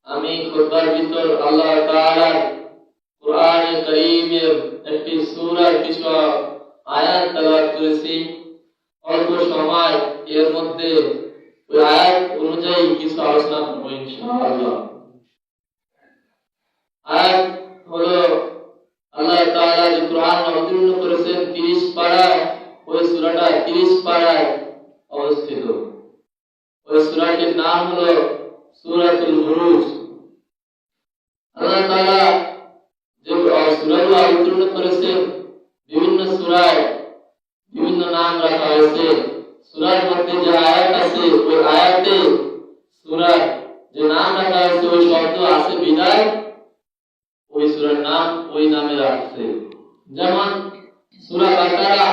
আমি খুতবার ভিতর আল্লাহ তাআলার কোরআনে কারীমের একটি সূরার কিছু আয়াত তেলাওয়াত করেছি। অল্প সময় এর মধ্যে ওই আয়াত অনুযায়ী কিছু আলোচনা করব ইনশাআল্লাহ। আয়াত হলো আল্লাহ তাআলা যে কোরআন অবতীর্ণ করেছেন 30 পারায়, ওই সূরাটা 30 পারায় অবস্থিত। ওই সূরাটির নাম হলো সূরাতুল বুরুজ। আল্লাহ তাআলা যে সূরাগুলো অবতীর্ণ করেছেন বিভিন্ন সূরায় বিভিন্ন নাম রাখা হয়েছে। সূরার মধ্যে যে আয়াত আছে ওই আয়াতে সূরার যে নাম রাখা হয়েছে ওই শব্দ আছে বিদায় ওই সূরার নাম ওই নামে রাখছে। যেমন সূরা বাকারা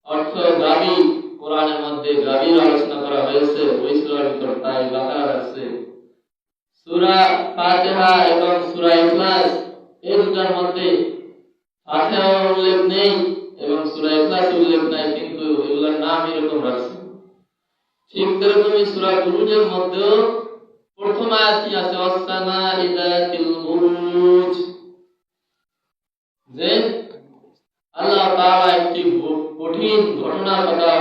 অর্থ গাবি, কোরআনের মধ্যে গাবির আলোচনা করা হয়েছে, ওই সূরার ভিতর তাই বাকারা আছে। সূরা ফাতিহা এবং সূরা ইখলাস এই দুটার মধ্যে ফাতিহা উল্লেখ নেই এবং সূরা ইখলাস উল্লেখ নাই, কিন্তু এগুলোর নাম এরকম রাখছে। ঠিক তেমনি সূরা বুরুজের মধ্যেও প্রথম আয়াতই আছে ওয়াসসামা ইযাতিল বুরুজ, যে আল্লাহ তাআলা একটি কঠিন ঘটনার কথা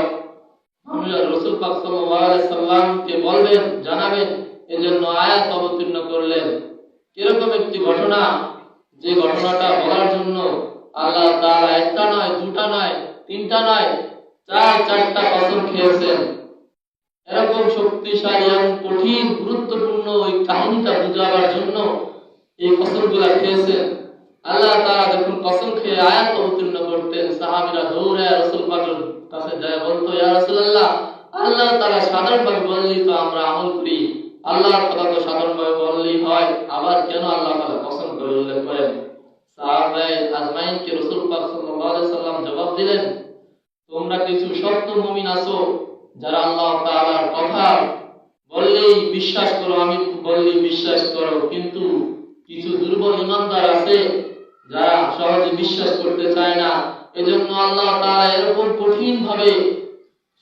রাসূল পাক সাল্লাল্লাহু আলাইহি সাল্লামকে বলবেন, জানাবেন, এজন্য আয়াত অবতীর্ণ করলেন। এরকম একটি ঘটনা, যে ঘটনাটা বলার জন্য আল্লাহ তাআলা একটা নয়, দুটা নয়, তিনটা নয়, চারটা কসম খেয়েছেন। এরকম শক্তিশালী এবং কঠিন গুরুত্বপূর্ণ ওই কাহিনীটা বুঝাবার জন্য এই কসমগুলা খেয়েছেন। আল্লাহ তাআলা যখন কসম খেয়ে আয়াত অবতীর্ণ করতেন, সাহাবীরা দৌড়ে রাসূল পাকের কাছে যায়, বলতো, ইয়া রাসূলুল্লাহ, আল্লাহ তাআলা সাধারণভাবে বললেই তো আমরা আমল করি, আল্লাহর কথা তো সাধারণভাবে বললেই হয়, আবার কেন আল্লাহ তাআলা কসম করে উল্লেখ করেন? সাহাবায়ে আজমাইনকে রাসূল পাক সাল্লাল্লাহু আলাইহি সাল্লাম জবাব দিলেন, তোমরা কিছু সত্য মুমিন আছো যারা আল্লাহ তাআলার কথা বললেই বিশ্বাস করো, আমি বললেই বিশ্বাস করো, কিন্তু কিছু দুর্বল ঈমানদার আছে যারা সহজে বিশ্বাস করতে চায় না। এজন্য আল্লাহ তাআলা এরকম কঠিন ভাবে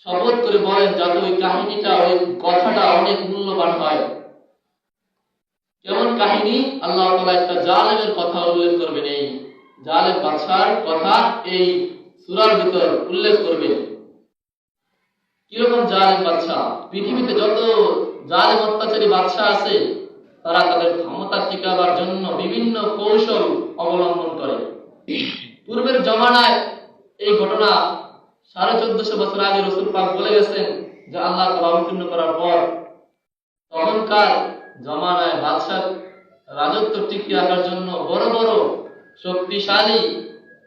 শপথ করে বলেন যাতে ওই কাহিনীটা, ওই কথাটা অনেক মূল্যবান হয়। কেমন কাহিনী? আল্লাহ তাআলা একটা জালেমের কথা উল্লেখ করবেন, এই জালেম বাদশার কথা এই সূরার ভিতর উল্লেখ করবেন। কিরকম জালেম বাদশা? পৃথিবীতে যত জালেম অত্যাচারী বাদশা আছে তারা তাদের ক্ষমতা টিকাবার জন্য বিভিন্ন কৌশল অবলম্বন করে। পূর্বের জমানায় এই ঘটনা 1450 বছর আগে রাসূল পাক বলে গেছেন যে আল্লাহ তাআলা অবতীর্ণ করার পর তখনকার জমানায় বাদশার রাজত্ব টিকিয়ে রাখার জন্য বড় বড় শক্তিশালী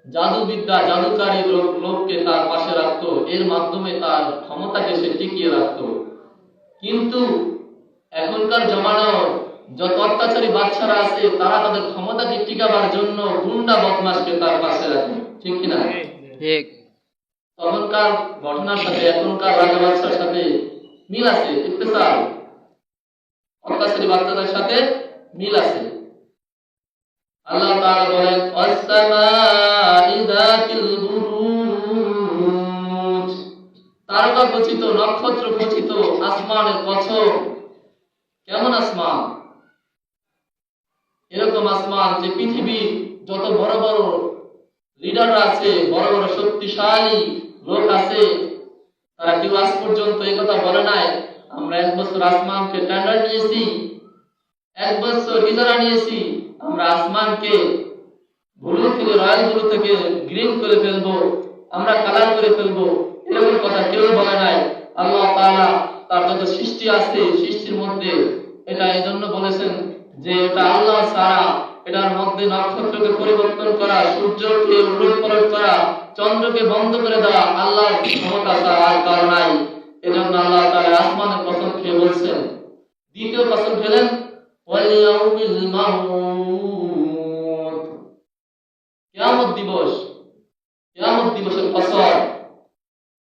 জাদুবিদ্যা, জাদুকারী লোককে তার পাশে রাখতো, এর মাধ্যমে তার ক্ষমতাকে সে টিকিয়ে রাখতো। কিন্তু এখনকার জমানায় যত অত্যাচারী বাদশারা আছে তারা তাদের ক্ষমতাকে টিকাবার জন্য গুন্ডা বদমাশকে তার পাশে রাখে, ঠিক কিনা? ঠিক। তখনকার ঘটনার সাথে এখনকার রাজা বাদশার সাথে মিল আছে, ইত্তেসাল, অত্যাচারী বাদশাদের সাথে মিল আছে। আল্লাহ তাআলা বলেন ওয়াসসামা'i যাতিল বুরুজ, তারকা খচিত, নক্ষত্র খচিত আসমানের কসম। কেমন আসমান? এরকম আসমান যে পৃথিবীর যত বড় বড় লিডাররা আছে, বড় বড় শক্তিশালী লোক আছে, তারা কেউ আজ পর্যন্ত এই কথা বলে নাই আমরা 1 বছর আসমানকে টেন্ডার নিয়েছি, 1 বছর ইজারা নিয়েছি, আমরা আসমানকে ব্লু থেকে, রয়্যাল ব্লু থেকে গ্রিন করে ফেলবো, আমরা কালার করে ফেলবো, এরকম কথা কেউ বলে নাই। আল্লাহ তাআলা তার যত সৃষ্টি আছে সৃষ্টির মধ্যে এটা এজন্য বলেছেন যে এটা আল্লাহ ছাড়া, এটার মধ্যে নক্ষত্রকে পরিবর্তন করা, সূর্যকে উলট পালট করা, চন্দ্রকে বন্ধ করে দেওয়া আল্লাহর ক্ষমতা ছাড়া আর কারো নাই। এজন্য আল্লাহ তাআলা আসমানের কসম খেয়ে বলছেন। দ্বিতীয় কসম খেলেন ওয়াল ইয়াউমিল মাউত, কিয়ামত দিবস, কিয়ামত দিবসের কসম।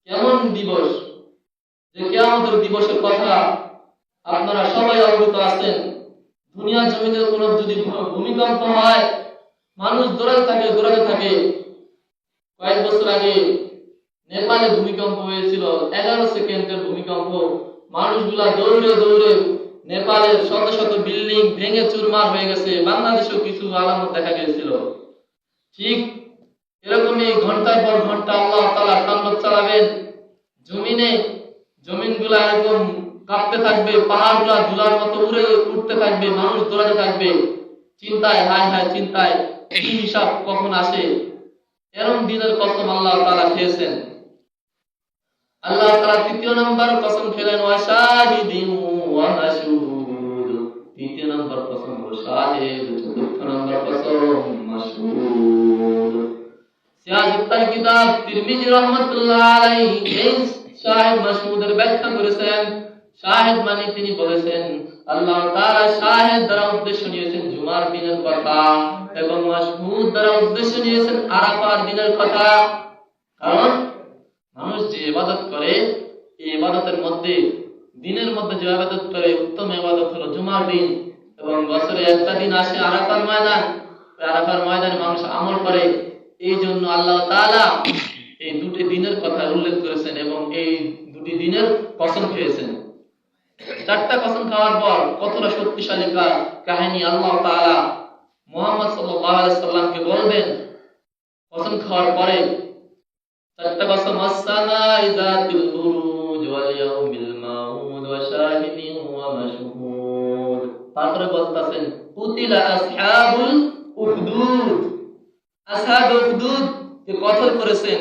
কেমন দিবস? যে কিয়ামতের দিবসের কথা আপনারা সবাই অবগত আছেন। দুনিয়া জমিনে কোনো যদি ভূমিকম্প হয় মানুষ দৌড়াতে থাকে। কয়েক বছর আগে নেপালে ভূমিকম্প হয়েছিল, 11 সেকেন্ডের ভূমিকম্প। মানুষগুলা দৌড়ে দৌড়ে নেপালের শত শত বিল্ডিং ভেঙে চুরমার হয়ে গেছে, বাংলাদেশেও কিছু আলামত দেখা গিয়েছিল। ঠিক এরকমই ঘন্টার পর ঘন্টা আল্লাহ তাআলা তাণ্ডব চালাবেন জমিনে। জমিনগুলা এরকম কাঁপতে থাকবে, পাহাড়গুলা ধুলার মতো উড়ে উঠতে থাকবে, মানুষ দৌড়াতে থাকবে চিন্তায়, হায় হায় চিন্তায়, কি হিসাব কখন আসে। এরকম দিনের কসম আল্লাহ তাআলা খেয়েছেন। আল্লাহ তাআলা তৃতীয় নম্বর কসম খেলেন ওয়াশাহিদিন ওয়া মাশহুদ। তৃতীয় নম্বর কসম হলো শাহিদ, চতুর্থ নম্বর কসম মাশহুদ। সিয়াজুত্তার কিতাব তিরমিজি রাহমাতুল্লাহ আলাইহি এই শাহিদ মাশহুদের ব্যাখ্যা করেছেন। শাহিদ মানে তিনি বলেছেন আল্লাহ তাআলা শাহিদ দ্বারা উদ্দেশ্য নিয়েছেন জুমার দিনের কথা এবং মাশহুদ দ্বারা উদ্দেশ্য নিয়েছেন আরাফার দিনের কথা। কারণ মানুষ যে ইবাদত করে এই ইবাদতের মধ্যে, দিনের মধ্যে যে ইবাদত করে উত্তম ইবাদত হলো জুমার দিন। এবং বছরে একটা দিন আসে আরাফার ময়দান, আরাফার ময়দানে মানুষ আমল করে। এই জন্য আল্লাহ তাআলা এই দুটি দিনের কথা উল্লেখ করেছেন এবং এই দুটি দিনের কসম খেয়েছেন। চারটা কসম খাওয়ার পর কতটা শক্তিশালী কাহিনী আল্লাহ তাআলা মুহাম্মদ সাল্লাল্লাহু আলাইহি সাল্লামকে বলবেন কসম খাওয়ার পরে। চারটা কসম আস-সামাই যাতিল বুরুজ ওয়াল ইয়াউমিল মাউদ ওয়া শাহিদিন ওয়া মাশহুদ। তারপরে বলতেছেন কুতিলা আসহাবুল উখদুদ। আসহাবুল উখদুদ কে কতল করেছেন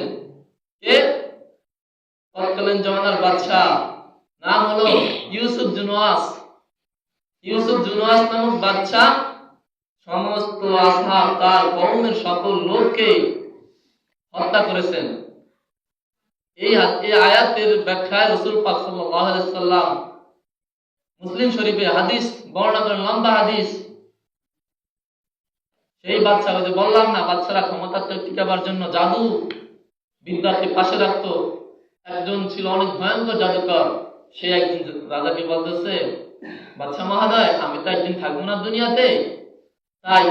কে? তৎকালীন জমানার বাদশা, নাম হলো ইউসুফ জুনওয়াস। ইউসুফ জুনওয়াস নামক বাদশা সমস্ত আসহাব তার কওমের সকল লোককে হত্যা করেছেন। এই আয়াতের ব্যাখ্যায় রাসূল পাক সাল্লাল্লাহু আলাইহি সাল্লাম মুসলিম শরীফে হাদিস বর্ণনা করেন, লম্বা হাদিস। সেই বাদশা, ওই যে বললাম না বাদশারা ক্ষমতা টিকাবার জন্য জাদু বিদ্যাকে পাশে রাখতো, একজন ছিল অনেক ভয়ঙ্কর জাদুকর। সে একদিন রাজাকে বলতেছে, বাদশা মহোদয় আমি তো একদিন থাকবো না দুনিয়াতে, তাই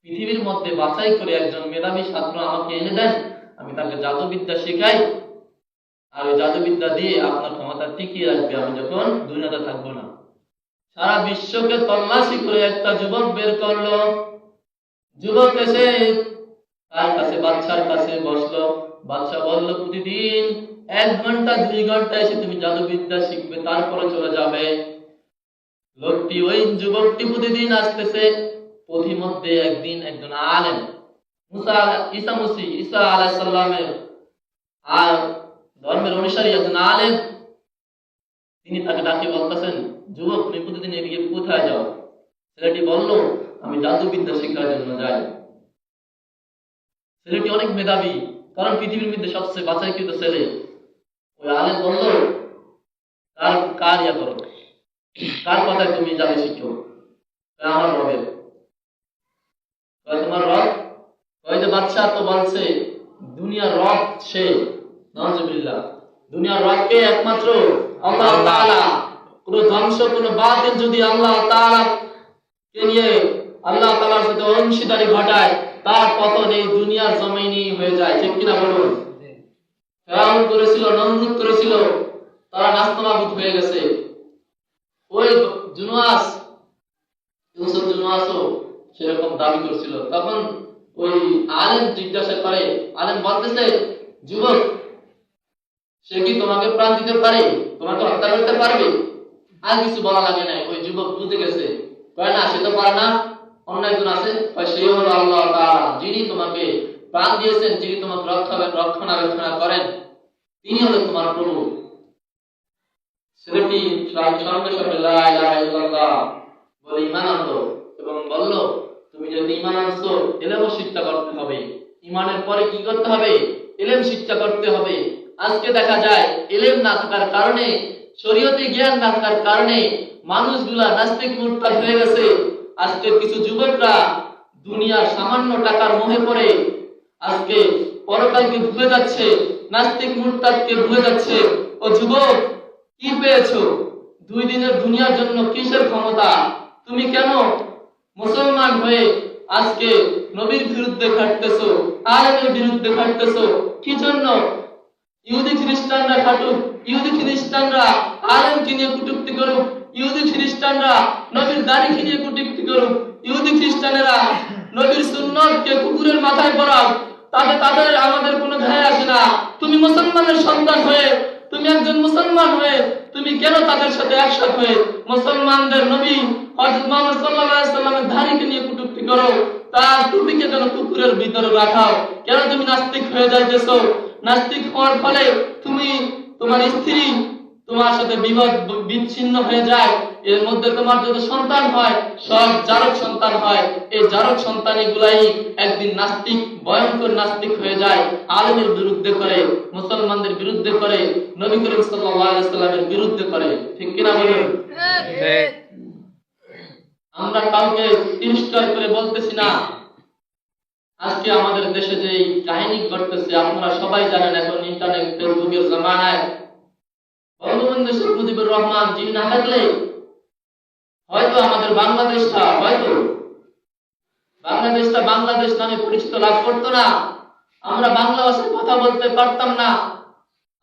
পৃথিবীর মধ্যে বাছাই করে একজন মেধাবী ছাত্র আমাকে এনে দেন, আমি তাকে জাদুবিদ্যা শেখাই, আর ওই জাদুবিদ্যা দিয়ে আপনার ক্ষমতা টিকিয়ে রাখবে আমি যখন দুনিয়াতে থাকবো না। সারা বিশ্বকে তল্লাশি করে একটা যুবক বের করলো। যুবক এসে তার কাছে বাদশার কাছে বসলো। বাদশা বলল প্রতিদিন 1 ঘন্টা 2 ঘন্টা এসে তুমি জাদুবিদ্যা শিখবে, তারপরে চলে যাবে। লোকটি, ওই যুবকটি প্রতিদিন আসতেছে। পথিমধ্যে একদিন একজন আলেম, ঈসা আলাইহিস সালামের আর ধর্মের অনুসারী একজন আলেম, তিনি তাকে ডাকে বলতেছেন, যুবক তুমি প্রতিদিন এদিকে কোথায় যাও? ছেলেটি বলল আমি জাদুবিদ্যা শেখার জন্য যাই। ছেলেটি অনেক মেধাবী, কারণ পৃথিবীর মধ্যে সবচেয়ে বাছাইকৃত ছেলে। ওই আলেম বলল কার ইয়া করো, কার কথায় তুমি জাদু শিখো? আমার রবের। তোমার রব? ওই যে বাদশা তো বলছে দুনিয়ার রব সে, নাউজুবিল্লাহ। দুনিয়ার রবকে একমাত্র আল্লাহ তাআলা। কোন ধ্বংস, কোন বাতিল যদি আল্লাহ তাআলা কে নিয়ে আল্লাহ তাআলার সাথে অংশীদারি ঘটায়, তার পতন এই দুনিয়ার জমিনেই হয়ে যায়। ঠিক কিনা বলুন? ফেরাউন করেছিল, নমরুদ করেছিল, তারা নাস্তানাবুদ হয়ে গেছে। ওই জুনওয়াস, ইউসুফ জুনওয়াসও সেরকম দাবি করছিল। তখন ওই আলেম জিজ্ঞাসা করে, আলেম বলতেছে, যুবক সে কি তোমাকে প্রাণ দিতে পারে, তোমাকে হত্যা করতে পারবে? আর কিছু বলা লাগে না, ওই যুবক বুঝে গেছে। কয় না, সে তো পারে না, অন্য একজন আছে। সে হলো আল্লাহ তাআলা, যিনি তোমাকে প্রাণ দিয়েছেন, যিনি তোমাকে রক্ষণাবেক্ষণ করেন, তিনি হলো তোমার প্রভু। ছেলেটি সঙ্গে সঙ্গে লা ইলাহা ইল্লাল্লাহ বলে ঈমান আনলো এবং বলল, তুমি যদি ঈমান আনছো ইলম শিক্ষা করতে হবে। ঈমানের পরে কি করতে হবে? ইলম শিক্ষা করতে হবে। আজকে দেখা যায় ইলম না থাকার কারণে, শরীয়তে জ্ঞান না থাকার কারণে মানুষগুলা নাস্তিক মুরতাদ হয়ে গেছে। আজকে কিছু যুবকরা দুনিয়ার সামান্য টাকার মোহে পড়ে আজকে পরকালকে ভুলে যাচ্ছে, নাস্তিক মুরতাদকে ভুলে যাচ্ছে। ও যুবক, কি পেয়েছো? 2 দিনের দুনিয়ার জন্য কিসের ক্ষমতা? তুমি কেন মুসলমান হয়ে আজকে নবীর বিরুদ্ধে খাটতেছো, আলেমের বিরুদ্ধে খাটতেছো? কি জন্য? ইহুদি খ্রিস্টানরা খাটুক, ইহুদি খ্রিস্টানরা আলেমকে নিয়ে কটূক্তি করুক, ইহুদি খ্রিস্টানরা নবীর দাড়িকে নিয়ে কটূক্তি করুক, ইহুদি খ্রিস্টানেরা নবীর সুন্নতকে কুকুরের মাথায় পরাক, তাদের আমাদের কোনো যায় আসে না। তুমি মুসলমানের সন্তান হয়ে, তুমি একজন মুসলমান হয়ে তুমি কেন তাদের সাথে একসাথে হয়ে মুসলমানদের নবী হযরত মুহাম্মদ সাল্লাল্লাহু আলাইহি সাল্লামের দাড়িকে নিয়ে কটূক্তি করো, তার টুপিকে কেন কুকুরের ভিতরে রাখাও? কেন তুমি নাস্তিক হয়ে যাইতেছো? নাস্তিক হওয়ার ফলে তুমি, তোমার স্ত্রী তোমার সাথে বিচ্ছিন্ন হয়ে যায়, এর মধ্যে তোমার যত সন্তান হয় সব জারক সন্তান হয়। এই জারক সন্তানগুলাই একদিন নাস্তিক, ভয়ঙ্কর নাস্তিক হয়ে যায়, আলেমের বিরুদ্ধে করে, মুসলমানদের বিরুদ্ধে করে, নবী করিম সাল্লাল্লাহু আলাইহি সাল্লামের বিরুদ্ধে করে। ঠিক কিনা বলুন? আমরা কাউকে তিরস্কার করে বলতেছি না। আজকে আমাদের দেশে যে কাহিনী ঘটতেছে আপনারা সবাই জানেন। এখন ইন্টারনেট, ফেসবুকের জামানায় বঙ্গবন্ধু শেখ মুজিবুর রহমান যিনি না থাকলে হয়তো আমাদের বাংলাদেশটা বাংলাদেশ নামে পরিচিত লাভ করতো না। আমরা বাংলা ভাষায় কথা বলতে পারতাম না।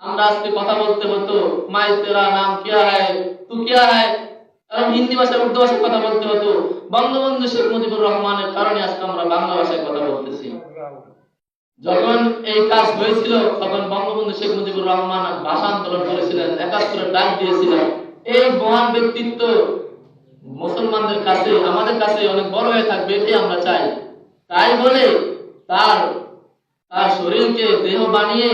আমরা আজকে কথা বলতে হতো মাই তেরা নাম কিয়া হ্যায়, তু কিয়া হ্যায়, হিন্দি ভাষায়, উর্দু ভাষায় কথা বলতে হতো। বঙ্গবন্ধু শেখ মুজিবুর রহমানের কারণে আজকে আমরা বাংলা ভাষায় কথা বলতেছি। যখন এই কাজ হয়েছিল তখন বঙ্গবন্ধু শেখ মুজিবুর রহমান ভাষা আন্দোলন করেছিলেন, ৭১ ডাক দিয়েছিলেন। এই মহান ব্যক্তিত্ব মুসলমানদের কাছে, আমাদের কাছে অনেক বড় হয়ে থাকবে, এটাই আমরা চাই। তাই বলে তার শরীরকে দেহ বানিয়ে,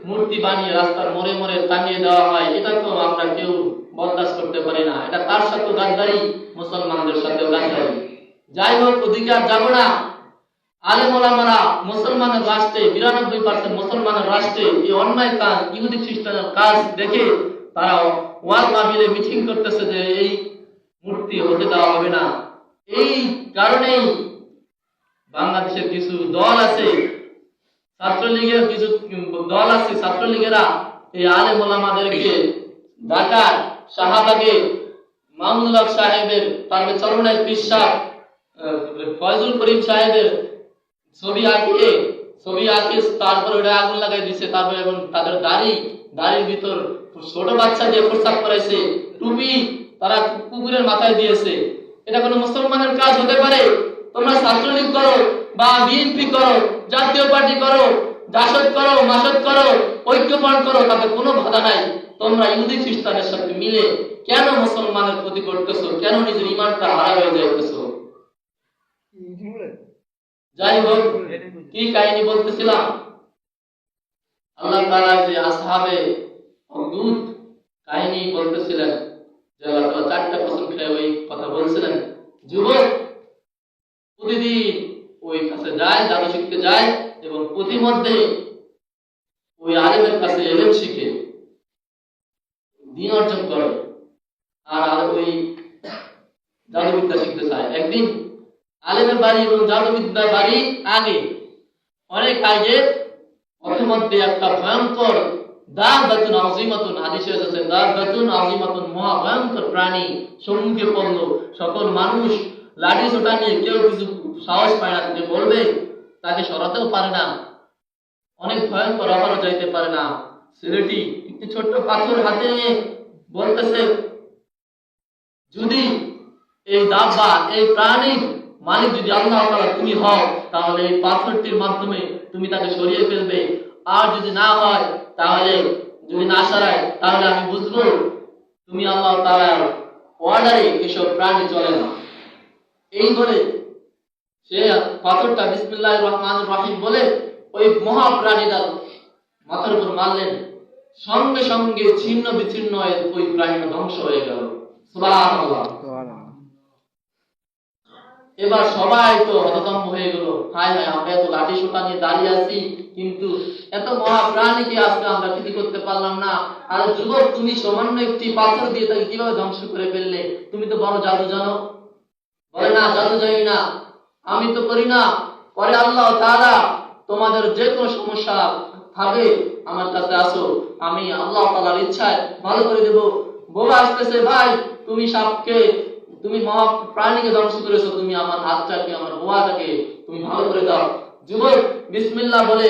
মূর্তি বানিয়ে রাস্তার মোড়ে মোড়ে টাঙিয়ে দেওয়া হয়, এটা তো আমরা কেউ বরদাস্ত করতে পারি না। এটা তার সাথে গাদ্দারি, মুসলমানদের সাথেও গাদ্দারি। যাই হোক, অধিকার যাব না। আলেম ওলামারা মুসলমানের রাষ্ট্রে, ৯২% মুসলমানের রাষ্ট্রে এই অন্যায় কাজ, ইহুদি খ্রিস্টানের কাজ দেখে তারা ওয়াজ মাহফিলে মিটিং করতেছে যে এই মূর্তি হতে দেওয়া হবে না। এই কারণেই বাংলাদেশের কিছু দল আছে, ছাত্রলীগের কিছু দল আছে, ছাত্রলীগেরা এই আলেম ওলামাদেরকে ঢাকার শাহবাগে মামুনুল হক সাহেবের, তারপরে চরমনাই পীর সাহেব, ফয়জুল করিম সাহেবের ছবি আঁকিয়ে তারপরে ওটা আগুন লাগাই দিছে। তারপরে এবং তাদের দাড়ির ভিতর ছোট বাচ্চা দিয়ে প্রস্তাব করাইছে, টুপি তারা কুকুরের মাথায় দিয়েছে। এটা কোনো মুসলমানের কাজ হতে পারে? তোমরা ছাত্রলীগ করো বা বিএনপি করো, জাতীয় পার্টি করো, জাসদ করো, মাসদ করো, ঐক্যফ্রন্ট করো, তাতে কোনো বাধা নাই। তোমরা ইহুদি খ্রিস্টানের সাথে মিলে কেন মুসলমানের ক্ষতি করতেছো? কেন নিজের ঈমানটা হারা হয়ে যাইতেছো? যাই হোক, কি কাহিনী বলতেছিলাম? আল্লাহ তাআলা যে আসহাবে উখদুদ কাহিনী বলতেছিলেন, যে আল্লাহ তাআলা 4টা কসম খেয়ে ওই কথা বলছিলেন। যুবক প্রতিদিন ওই কাছে যায়, জাদু শিখতে যায় এবং প্রতিমধ্যে ওই আলেমের কাছে ইলম শিখে দ্বীন অর্জন করে, আর ওই জাদুবিদ্যা শিখতে চায়। একদিন আলেমের বাড়ি এবং জাদুবিদ্যার বাড়ি অনেক আগে প্রতিমধ্যে একটা ভয়ঙ্কর দাবাতুন আযীমাতুন, হাদিসে আছে দাবাতুন আযীমাতুন, মহা ভয়ঙ্কর প্রাণী সম্মুখে পড়লো। সকল মানুষ লাঠি ছোটা নিয়ে, কেউ কিছু সাহস পায় না, যে বলবে তাকে সরাতেও পারে না, অনেক ভয়ঙ্কর, আবারও যাইতে পারে না। ছেলেটি একটি ছোট্ট পাথর হাতে নিয়ে বলতেছে, যদি এই দাব্বা, এই প্রাণীর মালিক যদি আল্লাহ তাআলা তুমি হও, তাহলে এই পাথরটির মাধ্যমে তুমি তাকে সরিয়ে ফেলবে। আর যদি না হয়, তাহলে যদি না সরায়, তাহলে আমি বুঝবো তুমি আল্লাহ তাআলার অর্ডারে এসব প্রাণী চলে না। এই বলে সে পাথরটা বিসমিল্লাহির রহমানির রহিম বলে ওই মহা প্রাণীটার মাথার উপর মারলেন। সঙ্গে সঙ্গে ছিন্ন বিচ্ছিন্ন হয়ে ওই প্রাণীটা ধ্বংস হয়ে গেল। সুবহানাল্লাহ। এবার সবাই তো হতভম্ব হয়ে গেল, হায় হায়, আমরা এত লাঠি সোটা নিয়ে দাঁড়িয়ে আছি, কিন্তু এত মহা প্রাণীকে আজকে আমরা কিছু করতে পারলাম না। আর যুবক, তুমি সামান্য একটি পাথর দিয়ে তাকে কিভাবে ধ্বংস করে ফেললে? তুমি তো বড় জাদু জানো। বলে, না, জাদু জানি না, আমি তো করি না। পরে আল্লাহ তাআলা তোমাদের যে কোনো সমস্যা থাকে আমার কাছে আসো, আমি আল্লাহ তাআলার ইচ্ছায় ভালো করে দেব। বলে আসতেছে, ভাই তুমি সাপকে, তুমি মহা প্রাণীকে ধ্বংস করেছো, তুমি আমার হাতটাকে, আমার বোয়াটাকে তুমি ভালো করে দাও। যুবক বিসমিল্লাহ বলে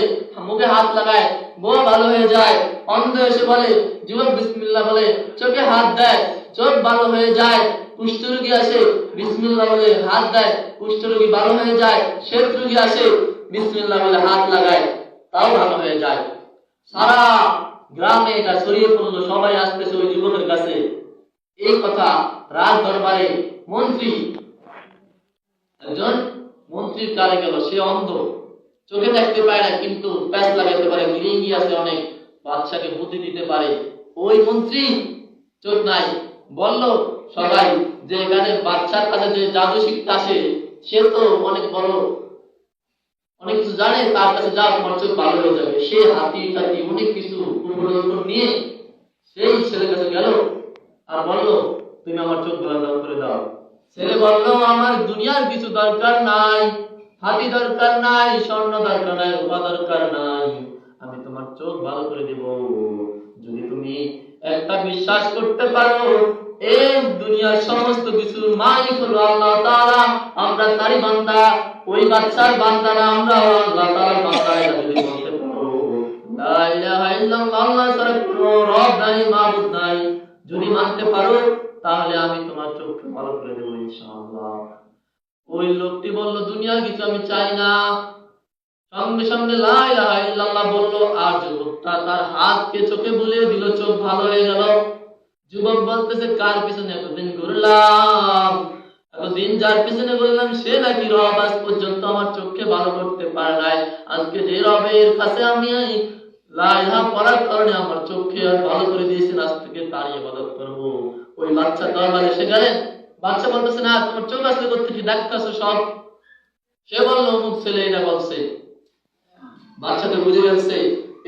মুখে হাত লাগায়, বোয়া ভালো হয়ে যায়। অন্ধ এসে বলে, যুবক বিসমিল্লাহ বলে চোখে হাত দেয়, চোখ ভালো হয়ে যায়। কুষ্ঠরোগী আসে, বিসমিল্লাহ বলে হাত দেয়, কুষ্ঠরোগী ভালো হয়ে যায়। শ্বেত রোগী আসে, বিসমিল্লাহ বলে হাত লাগায়, তাও ভালো হয়ে যায়। সারা গ্রামে এটা ছড়িয়ে পড়লো, সবাই আসতেছে ওই যুবকের কাছে। এই কথা রাজ দরবারে মন্ত্রী, একজন মন্ত্রীর কারে গেল, সে অন্ধ, চোখে দেখতে পায় না, কিন্তু প্যাচ লাগাইতে পারে, ফিরিঙ্গি আছে অনেক, বাদশাকে বুদ্ধি দিতে পারে। ওই মন্ত্রী চোখ নাই, বলল সবাই যে এখানে বাদশার কাছে যে জাদু শিখতে আসে, সে তো অনেক বড়, অনেক কিছু জানে, তার কাছে যাও, তোমার চোখ ভালো হয়ে যাবে। সে হাতি টাতি অনেক কিছু নিয়ে সেই ছেলের কাছে গেল আর বলল, তুমি আমার চোখ ভালো করে দাও। ছেলে বলল, আমার দুনিয়ার কিছু দরকার নাই, হাতি দরকার নাই, স্বর্ণ দরকার নাই, রূপা দরকার নাই, আমি তোমার চোখ ভালো করে দেব যদি তুমি একটা বিশ্বাস করতে পারো এই দুনিয়ার সমস্ত কিছুর মালিক হলো আল্লাহ তাআলা, আমরা তারই বান্দা, ওই বাদশার বান্দা না, আমরা আল্লাহ তাআলার বান্দা। এটা যদি বলতে পারো লা ইলাহা ইল্লাল্লাহ, আল্লাহ ছাড়া কোনো রব নাই, মাবুদ নাই, যদি মানতে পারো তাহলে আমি তোমার চোখ ভালো করে দেব ইনশাআল্লাহ। ওই লোকটি বলল, দুনিয়ার কিছু আমি চাই না। সঙ্গে সঙ্গে লা ইলাহা ইল্লাল্লাহ বলল, আর যুবকটা তার হাতকে চোখে বুলিয়ে দিল, চোখ ভালো হয়ে গেল। যুবক বলতেছে, কার পিছনে এতদিন ঘুরলাম, এতদিন যার পিছনে ঘুরলাম সে নাকি রব, আজ পর্যন্ত আমার চোখকে ভালো করতে পারে নাই। আজকে যে রবের কাছে আমি লা ইলাহা পড়ার কারণে আমার চোখকে আর ভালো করে দিয়েছেন, আজ থেকে তারই ইবাদত করব। ওই বাচ্চা দরবারে এসে গেলেন, বাচ্চা বলতেছে, না তোমার চোখ আসলে করতেছি, ডাকতেছো সব। সে বলল, অমুক ছেলে এটা বলছে। বাচ্চা তো বুঝে গেছে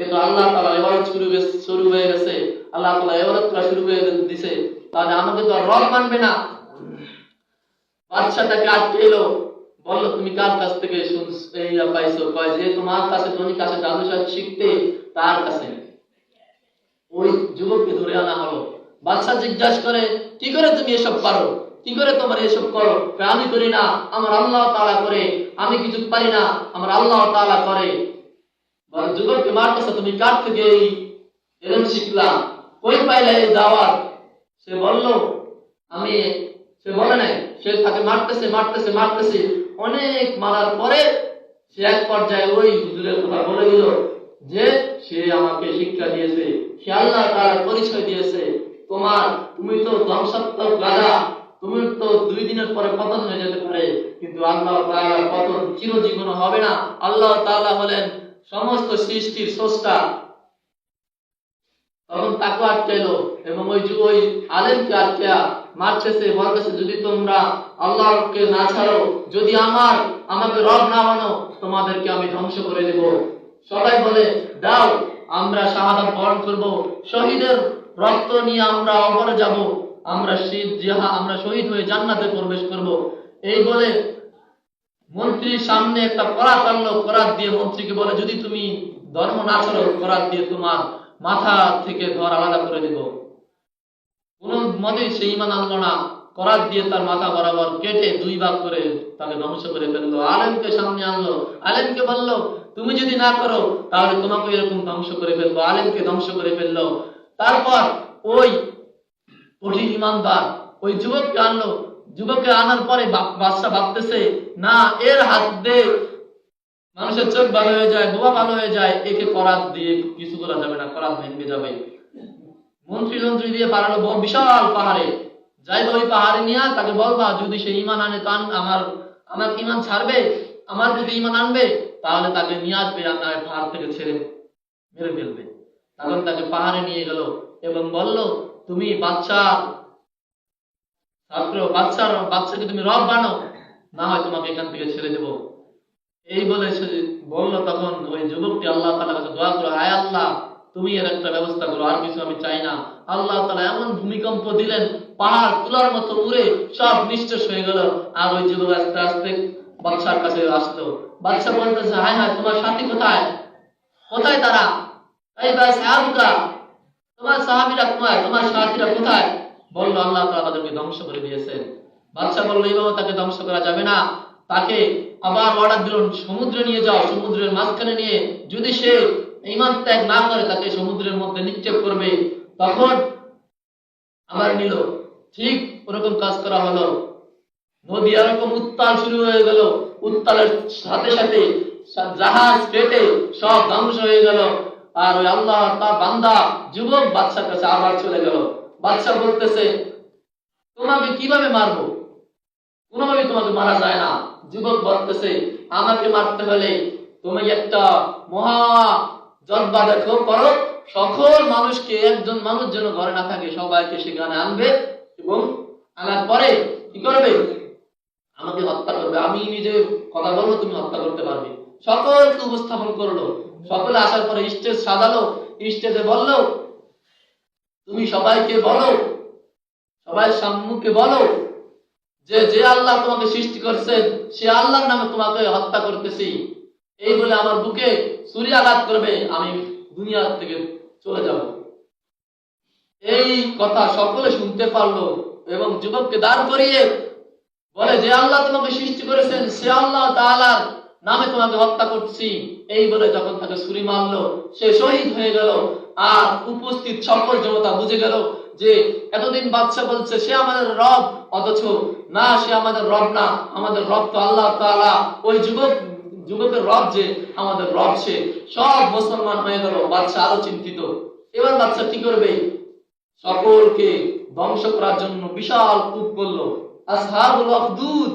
এ তো আল্লাহ তাআলা ইবাদত শুরু হয়ে গেছে, আল্লাহ তাআলা ইবাদত করা শুরু করে দিয়েছে, তাহলে আমাকে তো আর রব মানবে না। বাচ্চাটাকে আটকে এলো, বলল, তুমি কার কাছ থেকে এই পাইছো? কয় যে তোমার কাছে, ধনী কাছে জাদু শিখতে, তার কাছে। ওই যুবককে ধরে আনা হলো। বাদশা জিজ্ঞাসা করে, কি করে তুমি এসব পারো, কি করে তোমার এসব করো? আমি করি না, আমার আল্লাহ তাআলা করে, আমি কিছু পারি না, আমার আল্লাহ তাআলা করে। যুবককে মারতেছে, তুমি কার থেকে এই ইলম শিখলা, কই পাইলে এই দাওয়াত? সে বলল, আমি, সে বলে নাই, সে তাকে মারতেছে মারতেছে মারতেছে, অনেক মারার পরে সে এক পর্যায়ে ওই হুজুরের কথা বলে দিল যে সে আমাকে শিক্ষা দিয়েছে, সে আল্লাহ তাআলার পরিচয় দিয়েছে। তুমি তো ধ্বংসাত্মক গাধা, তুমি তো 2 দিনের পরে পতন হয়ে যেতে পারে, কিন্তু আল্লাহ তাআলার পতন চিরজীবন হবে না। আল্লাহ তাআলা হলেন সমস্ত সৃষ্টির স্রষ্টা। তখন তাকে আটকাইলো এবং ওই আলেমকে আটকা মারতেছে, বলতেছে, যদি তোমরা আল্লাহকে না ছাড়ো, যদি আমাকে রব না মানো, তোমাদেরকে আমি ধ্বংস করে দেব। সবাই বলে, দাও, আমরা শাহাদাত বরণ করব, শহীদের রক্ত নিয়ে আমরা অমরে যাব, আমরা শহীদ হয়ে জান্নাতে প্রবেশ করব। এই বলে মন্ত্রীর সামনে একটা করাত আনলো, করাত দিয়ে মন্ত্রীকে বলে, যদি তুমি ধর্ম না ছাড়ো, করাত দিয়ে তোমার মাথা থেকে ধর আলাদা করে দেব। কোন মতে সে ঈমান আনলো না, করাত দিয়ে তার মাথা বরাবর কেটে 2 ভাগ করে তাকে ধ্বংস করে ফেললো। আলেমকে সামনে আনলো, আলেমকে বলল, তুমি যদি না করো তাহলে তোমাকে এরকম ধ্বংস করে ফেলবো। আলেমকে ধ্বংস করে ফেললো। তারপর ওই কঠিন ঈমানদার ওই যুবককে আনলো। যুবককে আনার পরে বাদশা ভাবতেছে, না, এর হাত দিয়ে মানুষের চোখ ভালো হয়ে যায়, বোবা ভালো হয়ে যায়, একে করাত দিয়ে কিছু করা যাবে না, করাত ভেঙে যাবে। মন্ত্রী দিয়ে পারালো বিশাল পাহাড়ে, যাইবে ওই পাহাড়ে নিয়ে তাকে বলবা, যদি সে ঈমান আনে তান আমার ঈমান ছাড়বে, আমার যদি ঈমান আনবে তাহলে তাকে নিয়ে আসবে, আপনার পাহাড় থেকে ছেড়ে মেরে ফেলবে। তখন তাকে পাহাড়ে নিয়ে গেল এবং বলল, তুমি বাচ্চাকে তুমি রব বানো, না হয় তোমাকে এখান থেকে ছেড়ে দেব। এই বলে সে বলল। তখন ওই যুবকটি আল্লাহ তাআলার কাছে দোয়া করলো, আয় আল্লাহ, তুমি এর একটা ব্যবস্থা করো, আর কিছু আমি চাই না। আল্লাহ তাআলা এমন ভূমিকম্প দিলেন, পাহাড় তুলার মতো উড়ে সব নিঃশেষ হয়ে গেল। আর ওই যুবক আস্তে আস্তে বাদশার কাছে আসলো। বাদশা বলতেছে, হায় হায়, তোমার সাথী কোথায়? কোথায় তারা? এই ভাই সাহাবুকা, তোমার সাহাবীরা কোথায়? তোমার সাথীরা কোথায়? বলল, আল্লাহ তাআলা তাদেরকে ধ্বংস করে দিয়েছেন। বাদশা বলল, এইভাবে তাকে ধ্বংস করা যাবে না। তাকে আবার অর্ডার দিল, সমুদ্রে নিয়ে যাও, সমুদ্রের মাঝখানে নিয়ে যদি সে ঈমান ত্যাগ না করে তাকে সমুদ্রের মধ্যে নিক্ষেপ করবে, তখন আমার নিল ঠিক ওরকম কাজ করা হলো। নদী এরকম উত্তাল শুরু হয়ে গেল, উত্তালের সাথে সাথে জাহাজ কেটে সব ধ্বংস হয়ে গেল। আর ওই আল্লাহ তার বান্দা যুবক বাদশার কাছে আবার চলে গেল। বাদশা বলতেছে, তোমাকে কিভাবে মারবো? কোনোভাবে তোমাকে মারা যায় না। যুবক বলতেছে, আমাকে মারতে হলে তুমি একটা মহা জজ্বা দেখো করো, সকল মানুষকে, একজন মানুষ যেন ঘরে না থাকে সবাইকে সেখানে আনবে এবং আনার পরে কি করবে? আমাকে হত্যা করবে। আমি নিজে কথা বলবো, তুমি হত্যা করতে পারবে। সকলকে উপস্থাপন করলো। সকলে আসার পরে স্টেজ সাজালো, স্টেজে বললো, তুমি সবাইকে বলো, সবাই সম্মুখে বলো যে যে আল্লাহ তোমাকে সৃষ্টি করছেন সে আল্লাহর নামে তোমাকে হত্যা করতেছি। এই বলে আমার বুকে ছুরি আঘাত করবে, আমি দুনিয়া থেকে চলে যাব। এই কথা সকলে শুনতে পারলো এবং যুবককে দাঁড় করিয়ে বলে, যে আল্লাহ তোমাকে সৃষ্টি করেছেন সে আল্লাহ তাআলার নামে তোমাকে হত্যা করছি। এই বলে যখন তাকে ছুরি মারলো, সে শহীদ হয়ে গেল। আর উপস্থিত সকল জনতা বুঝে গেল যে এতদিন বাদশা বলছে সে আমাদের রব, অথচ না, সে আমাদের রব না, আমাদের রব তো আল্লাহ তাআলা। ওই যুবকের রব যে আমাদের রব, সে সব মুসলমান হয়ে গেল। বাদশা আরো চিন্তিত। এবার বাদশা কি করবে? সকলকে ধ্বংস করার জন্য বিশাল কূপ করলো। আসহাবুল উখদুদ,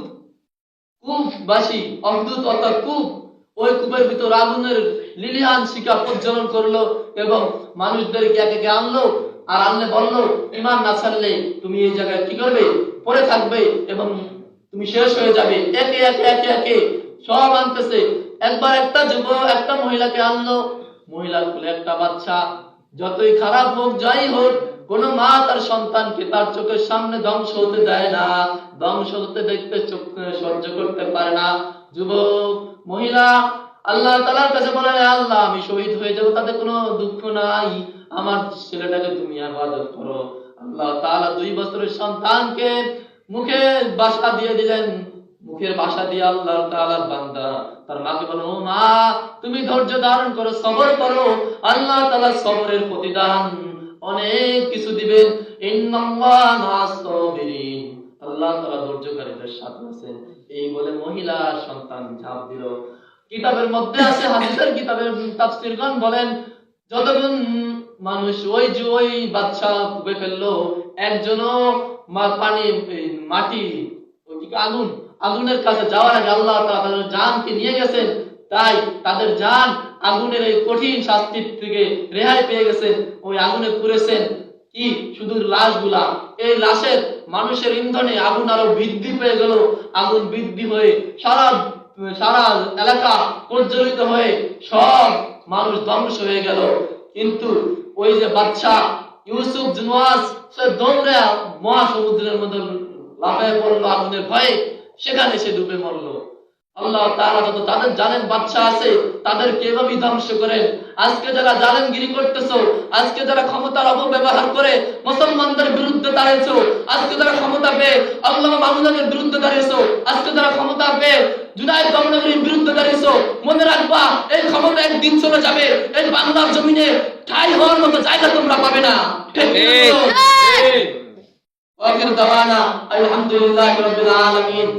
কূপবাসী, উখদুদ অর্থাৎ কূপ, ওই কূপের ভিতর আগুনের লিলিহান শিখা প্রজ্বলন করলো এবং মানুষদেরকে একে একে আনলো। আর আনলে বললো, ঈমান না ছাড়লে তুমি এই জায়গায় কি করবে? পড়ে থাকবে এবং তুমি শেষ হয়ে যাবে। একে একে একে একে সব আনতেছে। একবার একটা যুবক একটা মহিলাকে আনলো। মহিলার কোলে একটা বাচ্চা। যতই খারাপ হোক, যাই হোক, কোন মা তার সন্তানকে তার চোখের সামনে ধ্বংস হতে দেয় না, ধ্বংস হতে দেখতে চোখ সহ্য করতে পারে না। যুবক মহিলা আল্লাহ তাআলার কাছে বলে, আল্লাহ আমি শহীদ হয়ে যাব, তাতে কোনো দুঃখ নাই, আমার ছেলেটাকে তুমি ইবাদত করো। আল্লাহ তাআলা 2 বছরের সন্তানকে মুখে বাসা দিয়ে দিলেন। মুখের ভাষা দিয়ে আল্লাহ তাআলার বান্দা তার মাকে বলে, ও মা তুমি ধৈর্য ধারণ করো, সবর করো, আল্লাহ তাআলা সবরের প্রতিদান অনেক কিছু দিবেন। ইন্নাল্লাহা মা'আস সাবিরিন, আল্লাহ তাআলা ধৈর্যকারীদের সাথে আছেন। এই বলে মহিলার সন্তান ঝাঁপ দিল। কিতাবের মধ্যে আছে, হাদিসের কিতাবের তাফসীরগণ বলেন, যতক্ষণ মানুষ ওই বাদশা ডুবে ফেললো, একজনও মাটি আগুনের কাছে যাওয়ার আগে আল্লাহ তাআলা তাদের জানকে নিয়ে গেছেন। তাই তাদের জান আগুনের এই কঠিন শাস্তির থেকে রেহাই পেয়ে গেছেন। ওই আগুনে পুড়েছেন কি শুধু লাশগুলা। এই লাশের মানুষের ইন্ধনে আগুন আরো বৃদ্ধি পেয়ে গেল। আগুন বৃদ্ধি হয়ে সারা এলাকা প্রজ্বলিত হয়ে সব মানুষ ধ্বংস হয়ে গেল। কিন্তু ওই যে বাদশা ইউসুফ জুনওয়াজ, সে দৌড়ে মহাসমুদ্রের মধ্যে লাফিয়ে পড়লো আগুনের ভয়ে, সেখানে সে ডুবে মরলো। আল্লাহ তাআলা যত তাদের জানেন বাদশা আছে তাদেরকে এভাবেই ধ্বংস করেন। আজকে যারা জালেমগিরি করতেছো, আজকে যারা ক্ষমতার অপব্যবহার করে মুসলমানদের বিরুদ্ধে দাঁড়িয়েছো, আজকে যারা ক্ষমতা পেয়ে আল্লামা মামুনের বিরুদ্ধে দাঁড়িয়েছো, আজকে যারা ক্ষমতা পেয়ে জুনায়েদ বাগদাদীর বিরুদ্ধে দাঁড়িয়েছো, মনে রাখবা এই ক্ষমতা একদিন চলে যাবে। এই বাংলার জমিনে ঠাই হওয়ার মতো জায়গা তোমরা পাবে না। ঠিক ঠিক। ওয়াকির দাওয়ানা আলহামদুলিল্লাহি রাব্বিল আলামিন।